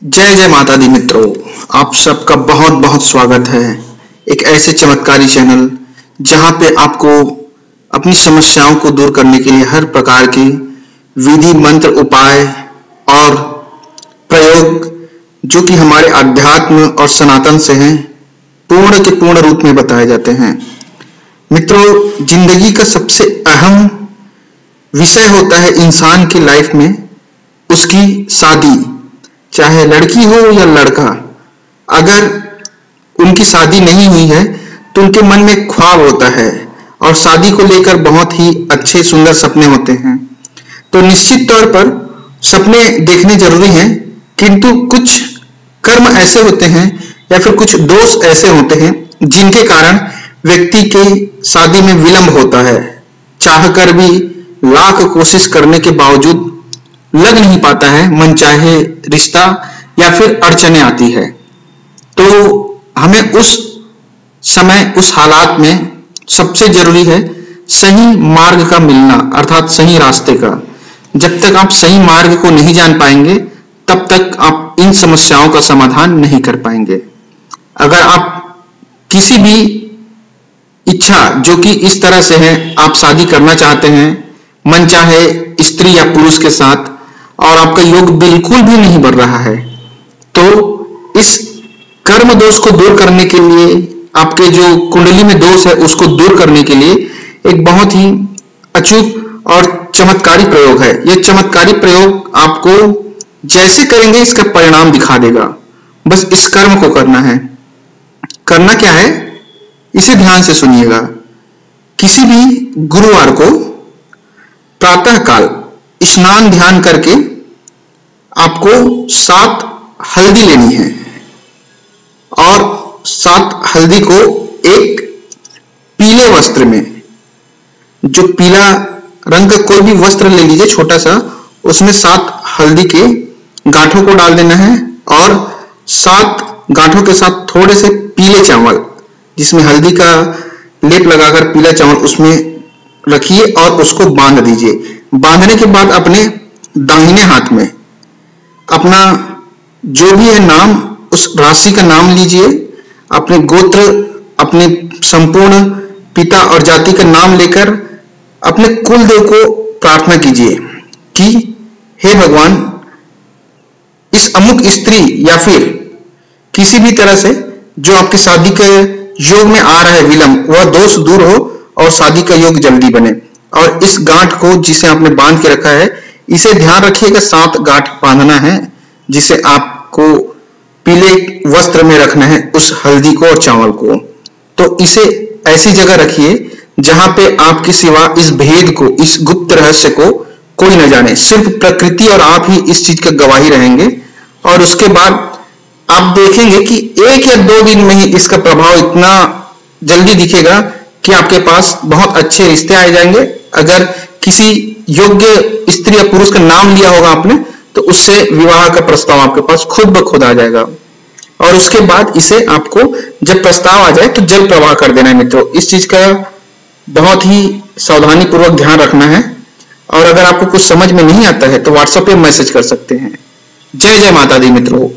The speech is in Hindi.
जय जय माता दी मित्रों, आप सबका बहुत बहुत स्वागत है एक ऐसे चमत्कारी चैनल जहां पे आपको अपनी समस्याओं को दूर करने के लिए हर प्रकार की विधि मंत्र उपाय और प्रयोग जो कि हमारे अध्यात्म और सनातन से हैं पूर्ण के पूर्ण रूप में बताए जाते हैं। मित्रों, जिंदगी का सबसे अहम विषय होता है इंसान की लाइफ में उसकी शादी, चाहे लड़की हो या लड़का। अगर उनकी शादी नहीं हुई है तो उनके मन में ख्वाब होता है और शादी को लेकर बहुत ही अच्छे सुंदर सपने होते हैं। तो निश्चित तौर पर सपने देखने जरूरी हैं, किंतु कुछ कर्म ऐसे होते हैं या फिर कुछ दोष ऐसे होते हैं जिनके कारण व्यक्ति के शादी में विलंब होता है। चाहकर भी लाख कोशिश करने के बावजूद लग नहीं पाता है मनचाहे रिश्ता या फिर अड़चने आती है। तो हमें उस समय उस हालात में सबसे जरूरी है सही मार्ग का मिलना, अर्थात सही रास्ते का। जब तक आप सही मार्ग को नहीं जान पाएंगे तब तक आप इन समस्याओं का समाधान नहीं कर पाएंगे। अगर आप किसी भी इच्छा जो कि इस तरह से है, आप शादी करना चाहते हैं मनचाहे स्त्री या पुरुष के साथ और आपका योग बिल्कुल भी नहीं बढ़ रहा है, तो इस कर्म दोष को दूर करने के लिए, आपके जो कुंडली में दोष है उसको दूर करने के लिए एक बहुत ही अचूक और चमत्कारी प्रयोग है। यह चमत्कारी प्रयोग आपको जैसे करेंगे इसका परिणाम दिखा देगा। बस इस कर्म को करना है। करना क्या है, इसे ध्यान से सुनिएगा। किसी भी गुरुवार को प्रातः काल स्नान ध्यान करके आपको 7 हल्दी लेनी है और 7 हल्दी को एक पीले वस्त्र में, जो पीला रंग का कोई भी वस्त्र ले लीजिए छोटा सा, उसमें 7 हल्दी के गांठों को डाल देना है और 7 गांठों के साथ थोड़े से पीले चावल, जिसमें हल्दी का लेप लगाकर पीला चावल उसमें रखिए और उसको बांध दीजिए। बांधने के बाद अपने दाहिने हाथ में अपना जो भी है नाम, उस राशि का नाम लीजिए। अपने गोत्र, अपने संपूर्ण पिता और जाति का नाम लेकर अपने कुल देव को प्रार्थना कीजिए कि हे भगवान, इस अमुक स्त्री या फिर किसी भी तरह से जो आपकी शादी के योग में आ रहा है विलंब, वह दोष दूर हो और शादी का योग जल्दी बने। और इस गांठ को जिसे आपने बांध के रखा है, इसे ध्यान रखिएगा 7 गांठ बांधना है, जिसे आपको पीले वस्त्र में रखना है उस हल्दी को और चावल को। तो इसे ऐसी जगह रखिए जहां पे आपके सिवा इस भेद को, इस गुप्त रहस्य को कोई न जाने। सिर्फ प्रकृति और आप ही इस चीज का गवाही रहेंगे। और उसके बाद आप देखेंगे कि 1 या 2 दिन में ही इसका प्रभाव इतना जल्दी दिखेगा कि आपके पास बहुत अच्छे रिश्ते आ जाएंगे। अगर किसी योग्य स्त्री या पुरुष का नाम लिया होगा आपने, तो उससे विवाह का प्रस्ताव आपके पास खुद ब खुद आ जाएगा। और उसके बाद इसे आपको जब प्रस्ताव आ जाए तो जल प्रवाह कर देना है। मित्रों, इस चीज का बहुत ही सावधानी पूर्वक ध्यान रखना है। और अगर आपको कुछ समझ में नहीं आता है तो व्हाट्सएप पे मैसेज कर सकते हैं। जय जय माता दी मित्रों।